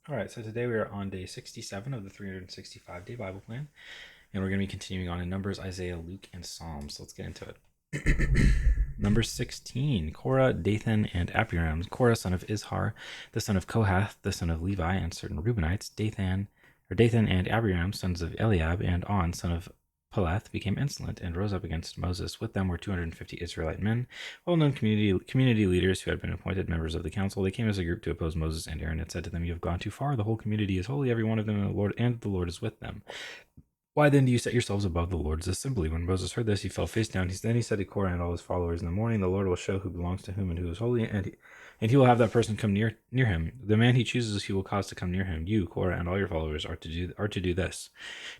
All right, so today we are on day 67 of the 365-day Bible plan, and we're going to be continuing on in Numbers, Isaiah, Luke, and Psalms. So let's get into it. Number 16, Korah, Dathan, and Abiram. Korah, son of Izhar, the son of Kohath, the son of Levi, and certain Reubenites. Dathan and Abiram, sons of Eliab, and On, son of Peleth, became insolent and rose up against Moses. With them were 250 Israelite men, well-known community leaders who had been appointed members of the council. They came as a group to oppose Moses and Aaron and said to them, "You have gone too far. The whole community is holy, every one of them, and the Lord is with them. Why then do you set yourselves above the Lord's assembly?" When Moses heard this, he fell face down. Then he said to Korah and all his followers, "In the morning the Lord will show who belongs to whom and who is holy, and he will have that person come near him. The man he chooses he will cause to come near him. You, Korah, and all your followers are to do this.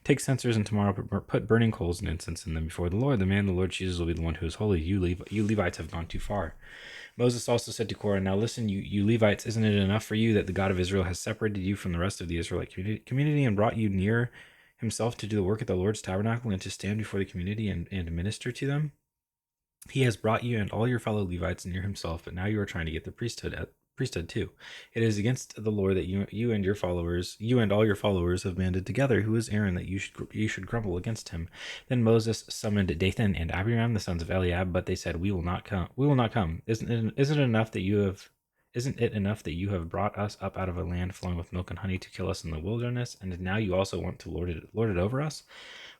Take censers, and tomorrow put burning coals and incense in them before the Lord. The man the Lord chooses will be the one who is holy. You Levites have gone too far." Moses also said to Korah, "Now listen, you Levites, isn't it enough for you that the God of Israel has separated you from the rest of the Israelite community and brought you near himself to do the work at the Lord's tabernacle and to stand before the community and minister to them? He has brought you and all your fellow Levites near himself, but now you are trying to get the priesthood too. It is against the Lord that you and all your followers have banded together. Who is Aaron that you should grumble against him?" Then Moses summoned Dathan and Abiram, the sons of Eliab, but they said, "We will not come. We will not come. Isn't it enough that you have brought us up out of a land flowing with milk and honey to kill us in the wilderness, and now you also want to lord it over us?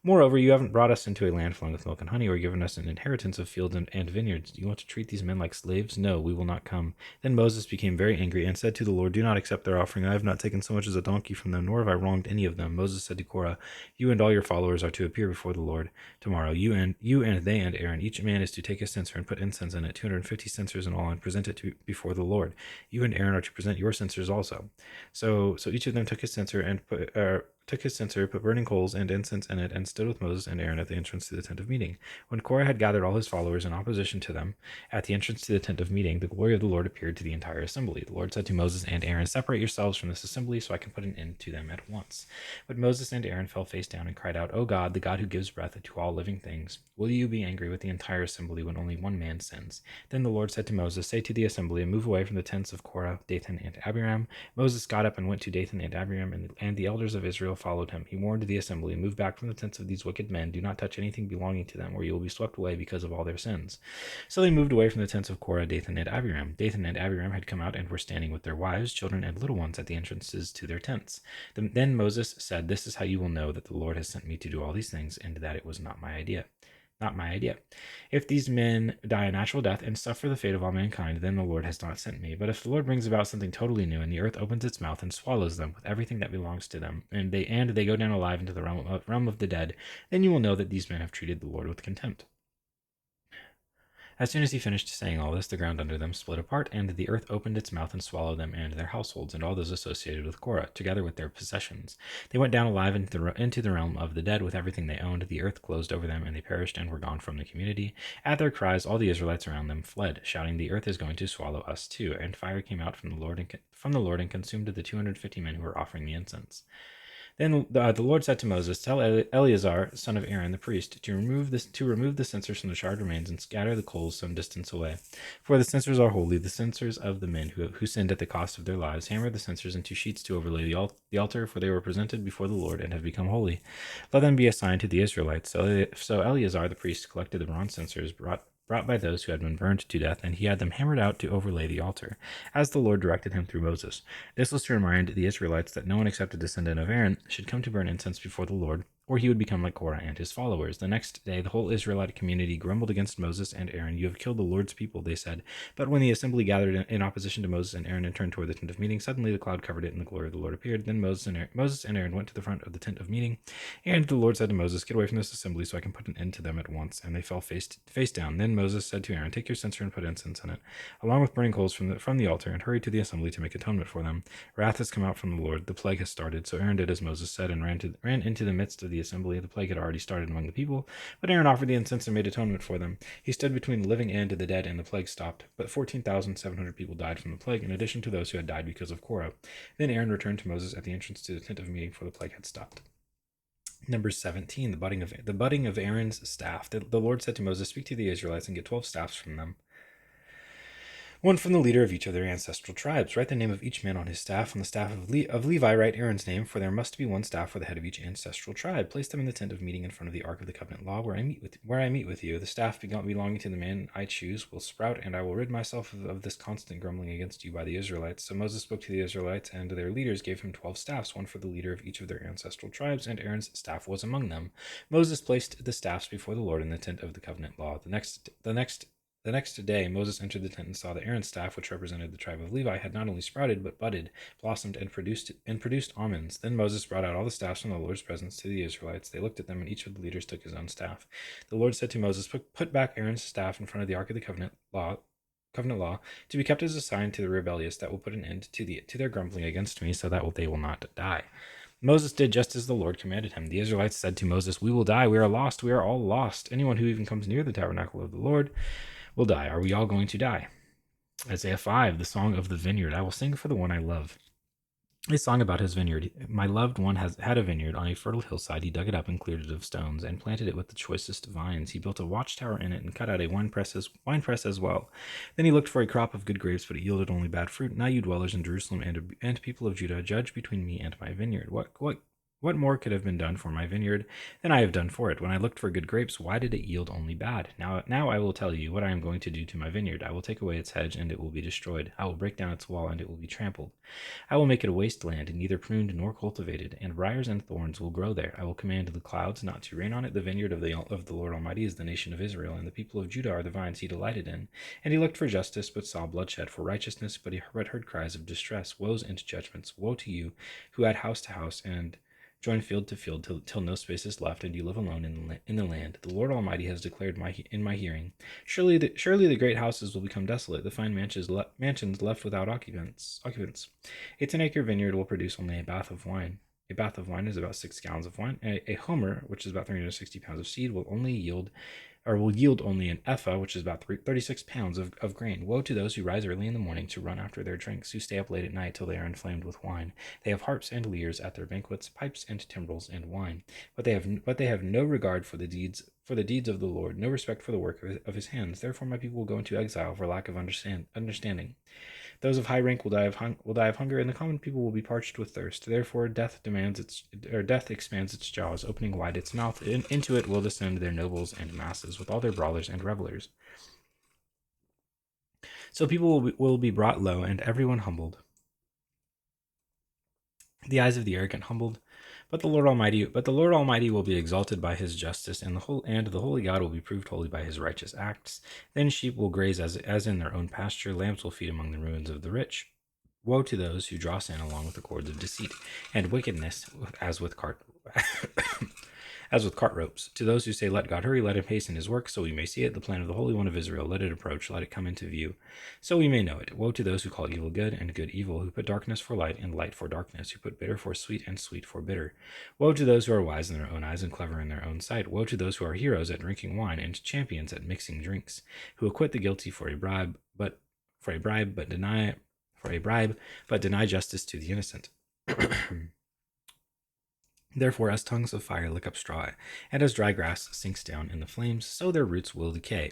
Moreover, you haven't brought us into a land flowing with milk and honey, or given us an inheritance of fields and vineyards. Do you want to treat these men like slaves? No, we will not come." Then Moses became very angry and said to the Lord, "Do not accept their offering. I have not taken so much as a donkey from them, nor have I wronged any of them." Moses said to Korah, "You and all your followers are to appear before the Lord tomorrow. You and they and Aaron, each man is to take a censer and put incense in it, 250 censers in all, and present it before the Lord. You and Aaron are to present your censers also." So each of them took his censer and put burning coals and incense in it, and stood with Moses and Aaron at the entrance to the tent of meeting. When Korah had gathered all his followers in opposition to them at the entrance to the tent of meeting, the glory of the Lord appeared to the entire assembly. The Lord said to Moses and Aaron, "Separate yourselves from this assembly, so I can put an end to them at once." But Moses and Aaron fell face down and cried out, "O God, the God who gives breath to all living things, will you be angry with the entire assembly when only one man sins?" Then the Lord said to Moses, "Say to the assembly, move away from the tents of Korah, Dathan, and Abiram." Moses got up and went to Dathan and Abiram, and the elders of Israel followed him. He warned the assembly, "Move back from the tents of these wicked men. Do not touch anything belonging to them, or you will be swept away because of all their sins." So they moved away from the tents of Korah, Dathan, and Abiram. Dathan and Abiram had come out and were standing with their wives, children, and little ones at the entrances to their tents. Then Moses said, "This is how you will know that the Lord has sent me to do all these things, and that it was not my idea. If these men die a natural death and suffer the fate of all mankind, then the Lord has not sent me. But if the Lord brings about something totally new, and the earth opens its mouth and swallows them with everything that belongs to them, and they go down alive into the realm of the dead, then you will know that these men have treated the Lord with contempt." As soon as he finished saying all this, the ground under them split apart, and the earth opened its mouth and swallowed them and their households and all those associated with Korah, together with their possessions. They went down alive into the realm of the dead with everything they owned. The earth closed over them, and they perished and were gone from the community. At their cries, all the Israelites around them fled, shouting, "The earth is going to swallow us too!" And fire came out from the Lord and consumed the 250 men who were offering the incense. Then the Lord said to Moses, "Tell Eleazar, son of Aaron the priest, to remove the censers from the charred remains and scatter the coals some distance away. For the censers are holy, the censers of the men who sinned at the cost of their lives. Hammer the censers into sheets to overlay the altar, for they were presented before the Lord and have become holy. Let them be assigned to the Israelites." So Eleazar the priest collected the bronze censers brought by those who had been burned to death, and he had them hammered out to overlay the altar, as the Lord directed him through Moses. This was to remind the Israelites that no one except a descendant of Aaron should come to burn incense before the Lord, or he would become like Korah and his followers. The next day, the whole Israelite community grumbled against Moses and Aaron. "You have killed the Lord's people," they said. But when the assembly gathered in opposition to Moses and Aaron and turned toward the tent of meeting, suddenly the cloud covered it, and the glory of the Lord appeared. Then Moses and Aaron went to the front of the tent of meeting, and the Lord said to Moses, "Get away from this assembly, so I can put an end to them at once." And they fell face down. Then Moses said to Aaron, "Take your censer and put incense in it, along with burning coals from the altar, and hurry to the assembly to make atonement for them. Wrath has come out from the Lord. The plague has started." So Aaron did as Moses said and ran into the midst of the assembly. The plague had already started among the people, but Aaron offered the incense and made atonement for them. He stood between the living and the dead, and the plague stopped. But 14,700 people died from the plague, in addition to those who had died because of Korah. Then Aaron returned to Moses at the entrance to the tent of meeting, for the plague had stopped. Number 17, the budding of Aaron's staff. The Lord said to Moses, "Speak to the Israelites and get 12 staffs from them. one from the leader of each of their ancestral tribes. Write the name of each man on his staff. On the staff of Levi, write Aaron's name, for there must be one staff for the head of each ancestral tribe. Place them in the tent of meeting in front of the ark of the covenant law, where I meet with you. The staff belonging to the man I choose will sprout, and I will rid myself of this constant grumbling against you by the Israelites. So Moses spoke to the Israelites, and their leaders gave him 12 staffs, one for the leader of each of their ancestral tribes, and Aaron's staff was among them. Moses placed the staffs before the Lord in the tent of the covenant law. The next day, Moses entered the tent and saw that Aaron's staff, which represented the tribe of Levi, had not only sprouted, but budded, blossomed, and produced almonds. Then Moses brought out all the staffs from the Lord's presence to the Israelites. They looked at them, and each of the leaders took his own staff. The Lord said to Moses, "Put back Aaron's staff in front of the ark of the covenant law, to be kept as a sign to the rebellious that will put an end to their grumbling against me, so that they will not die." Moses did just as the Lord commanded him. The Israelites said to Moses, "We will die. We are lost. We are all lost. Anyone who even comes near the tabernacle of the Lord will die. Are we all going to die?" Isaiah 5, the song of the vineyard. I will sing for the one I love a song about his vineyard. My loved one had a vineyard on a fertile hillside. He dug it up and cleared it of stones and planted it with the choicest vines. He built a watchtower in it and cut out a wine press as well. Then he looked for a crop of good grapes, but it yielded only bad fruit. Now you dwellers in Jerusalem and people of Judah, judge between me and my vineyard. What more could have been done for my vineyard than I have done for it? When I looked for good grapes, why did it yield only bad? Now I will tell you what I am going to do to my vineyard. I will take away its hedge, and it will be destroyed. I will break down its wall, and it will be trampled. I will make it a waste land, neither pruned nor cultivated, and briars and thorns will grow there. I will command the clouds not to rain on it. The vineyard of the Lord Almighty is the nation of Israel, and the people of Judah are the vines he delighted in. And he looked for justice, but saw bloodshed, for righteousness, but he heard cries of distress, woes and judgments. Woe to you, who add house to house, and join field to field till no space is left, and you live alone in the land. The Lord Almighty has declared in my hearing, surely the great houses will become desolate, the fine mansions left without occupants. A 10-acre vineyard will produce only a bath of wine. A bath of wine is about 6 gallons of wine. A homer, which is about 360 pounds of seed, will yield only an ephah, which is about 36 pounds of grain. Woe to those who rise early in the morning to run after their drinks, who stay up late at night till they are inflamed with wine. They have harps and lyres at their banquets, pipes and timbrels and wine. But they have no regard for the deeds of the Lord, no respect for the work of his hands. Therefore my people will go into exile for lack of understanding. Those of high rank will die of hunger, and the common people will be parched with thirst. Therefore, death expands its jaws, opening wide its mouth. Into it will descend their nobles and masses, with all their brawlers and revelers. So people will be brought low, and everyone humbled. The eyes of the arrogant humbled, but the Lord Almighty will be exalted by his justice, and the holy God will be proved holy by his righteous acts. Then sheep will graze as in their own pasture, lambs will feed among the ruins of the rich. Woe to those who draw sin along with the cords of deceit, and wickedness as with cart ropes. To those who say, "Let God hurry, let him hasten his work, so we may see it, the plan of the Holy One of Israel. Let it approach, let it come into view, so we may know it." Woe to those who call evil good and good evil, who put darkness for light and light for darkness, who put bitter for sweet and sweet for bitter. Woe to those who are wise in their own eyes and clever in their own sight. Woe to those who are heroes at drinking wine and champions at mixing drinks, who acquit the guilty for a bribe, but deny justice to the innocent. Therefore, as tongues of fire lick up straw, and as dry grass sinks down in the flames, so their roots will decay,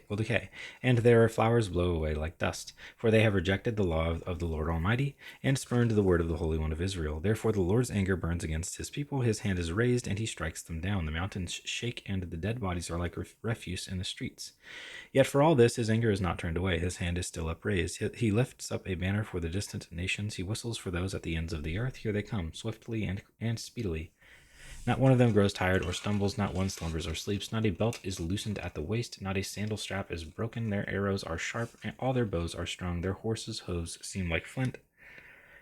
and their flowers blow away like dust. For they have rejected the law of the Lord Almighty, and spurned the word of the Holy One of Israel. Therefore the Lord's anger burns against his people, his hand is raised, and he strikes them down. The mountains shake, and the dead bodies are like refuse in the streets. Yet for all this his anger is not turned away, his hand is still upraised. He lifts up a banner for the distant nations, he whistles for those at the ends of the earth. Here they come, swiftly and speedily. Not one of them grows tired or stumbles, not one slumbers or sleeps. Not a belt is loosened at the waist, not a sandal strap is broken. Their arrows are sharp, and all their bows are strong. Their horses' hooves seem like flint,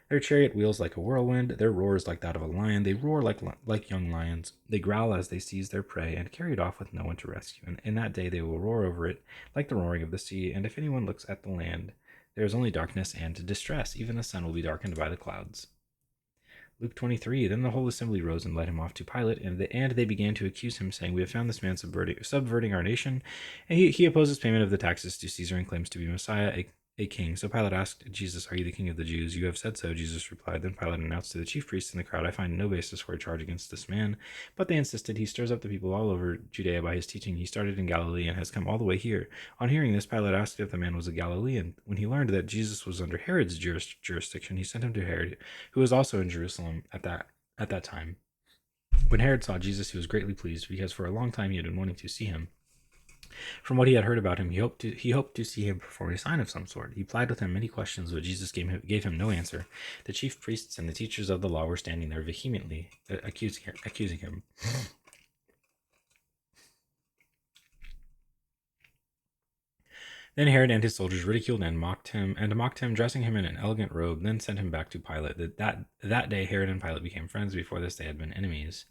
their chariot wheels like a whirlwind. Their roar is like that of a lion. They roar like young lions. They growl as they seize their prey and carry it off with no one to rescue. And in that day they will roar over it like the roaring of the sea. And if anyone looks at the land, there is only darkness and distress. Even the sun will be darkened by the clouds. Luke 23, then the whole assembly rose and led him off to Pilate, and they began to accuse him, saying, "We have found this man subverting our nation, and he opposes payment of the taxes to Caesar and claims to be Messiah, a king. So Pilate asked Jesus, "Are you the king of the Jews?" "You have said so," Jesus replied. Then Pilate announced to the chief priests and the crowd, "I find no basis for a charge against this man." But they insisted. "He stirs up the people all over Judea by his teaching. He started in Galilee and has come all the way here." On hearing this, Pilate asked if the man was a Galilean. When he learned that Jesus was under Herod's jurisdiction, he sent him to Herod, who was also in Jerusalem at that time. When Herod saw Jesus, he was greatly pleased, because for a long time he had been wanting to see him. From what he had heard about him, he hoped to see him perform a sign of some sort. He plied with him many questions, but Jesus gave him no answer. The chief priests and the teachers of the law were standing there vehemently accusing him. Then Herod and his soldiers ridiculed and mocked him, dressing him in an elegant robe, then sent him back to Pilate. That day Herod and Pilate became friends. Before this they had been enemies.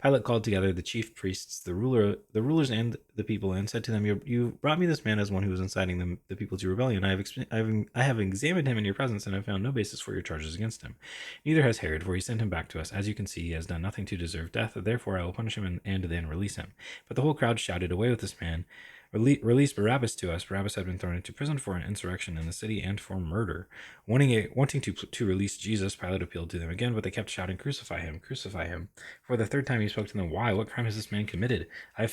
Pilate called together the chief priests, the rulers, and the people, and said to them, "You brought me this man as one who was inciting the people to rebellion. I have examined him in your presence, and have found no basis for your charges against him. Neither has Herod, for he sent him back to us. As you can see, he has done nothing to deserve death. Therefore I will punish him and then release him." But the whole crowd shouted, "Away with this man! Release Barabbas to us." Barabbas had been thrown into prison for an insurrection in the city and for murder. Wanting to release Jesus, Pilate appealed to them again, but they kept shouting, "Crucify him! Crucify him!" For the third time he spoke to them. "Why? What crime has this man committed? I have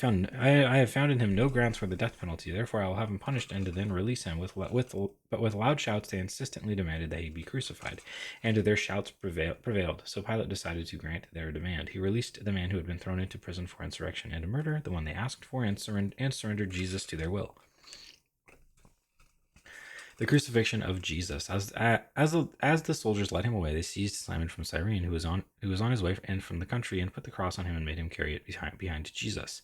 found in him no grounds for the death penalty. Therefore I will have him punished and then release him." But with loud shouts they insistently demanded that he be crucified, and their shouts prevailed. So Pilate decided to grant their demand. He released the man who had been thrown into prison for insurrection and murder, the one they asked for, and surrendered Jesus to their will. The crucifixion of Jesus. As the soldiers led him away, they seized Simon from Cyrene, who was on his way and from the country, and put the cross on him and made him carry it behind Jesus.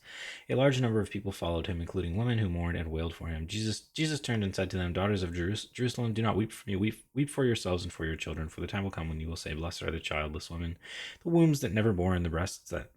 A large number of people followed him, including women who mourned and wailed for him. Jesus turned and said to them, "Daughters of Jerusalem, do not weep for me. Weep for yourselves and for your children. For the time will come when you will say, 'Blessed are the childless women, the wombs that never bore, and the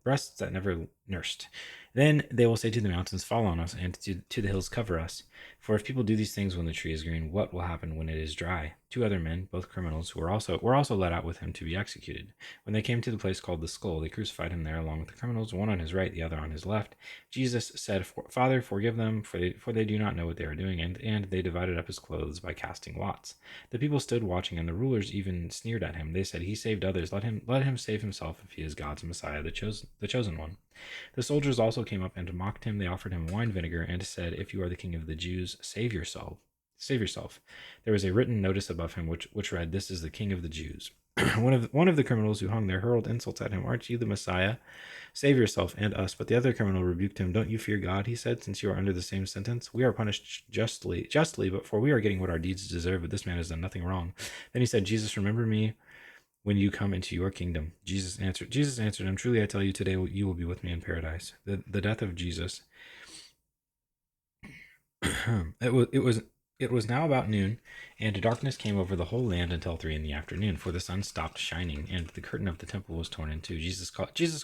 breasts that never nursed.' Then they will say to the mountains, 'Fall on us,' and to the hills, 'Cover us.' For if people do these things when the tree is green, what will happen when it is dry?" Two other men, both criminals, were also led out with him to be executed. When they came to the place called the Skull, they crucified him there along with the criminals, one on his right, the other on his left. Jesus said, "Father, forgive them, for they do not know what they are doing." And they divided up his clothes by casting lots. The people stood watching, and the rulers even sneered at him. They said, "He saved others. Let him save himself if he is God's Messiah, the chosen one." The soldiers also came up and mocked him. They offered him wine vinegar and said, "If you are the king of the Jews, save yourself. Save yourself." There was a written notice above him which read, "This is the king of the Jews." One of the criminals who hung there hurled insults at him. "Aren't you the Messiah? Save yourself and us." But the other criminal rebuked him. "Don't you fear God," he said, "since you are under the same sentence? We are punished justly, but for we are getting what our deeds deserve, but this man has done nothing wrong." Then he said, "Jesus, remember me when you come into your kingdom." Jesus answered him, "Truly I tell you, today you will be with me in paradise." The death of Jesus. It was now about noon, and darkness came over the whole land until 3 p.m, for the sun stopped shining, and the curtain of the temple was torn in two. Jesus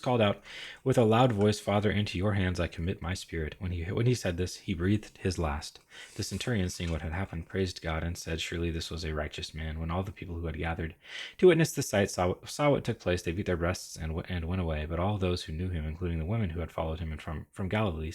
called out with a loud voice, "Father, into your hands I commit my spirit." When he said this, he breathed his last. The centurion, seeing what had happened, praised God and said, "Surely this was a righteous man." When all the people who had gathered to witness the sight saw what took place, they beat their breasts and went away. But all those who knew him, including the women who had followed him from Galilee,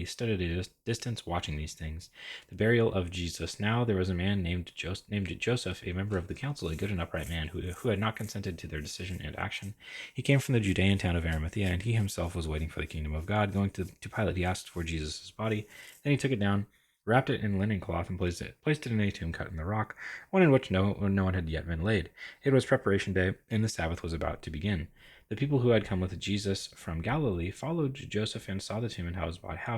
stood at a distance watching these things. The burial of Jesus. Now there was a man named Joseph, a member of the council, a good and upright man, who had not consented to their decision and action. He came from the Judean town of Arimathea, and he himself was waiting for the kingdom of God. Going to Pilate, he asked for Jesus' body. Then he took it down, wrapped it in linen cloth, and placed it in a tomb cut in the rock, one in which no one had yet been laid. It was preparation day, and the Sabbath was about to begin. The people who had come with Jesus from Galilee followed Joseph and saw the tomb and how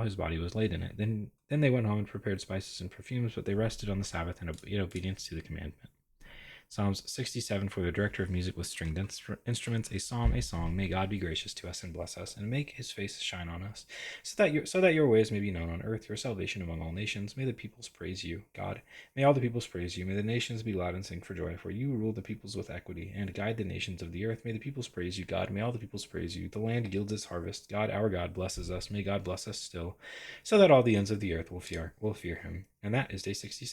his body was laid in it. Then they went home and prepared spices and perfumes, but they rested on the Sabbath in obedience to the commandment. Psalms 67 for the director of music with stringed instruments, a psalm, a song. May God be gracious to us and bless us, and make his face shine on us, so that your ways may be known on earth, your salvation among all nations. May the peoples praise you, God. May all the peoples praise you. May the nations be glad and sing for joy, for you rule the peoples with equity and guide the nations of the earth. May the peoples praise you, God. May all the peoples praise you. The land yields its harvest. God, our God, blesses us. May God bless us still, so that all the ends of the earth will fear him. And that is day 67.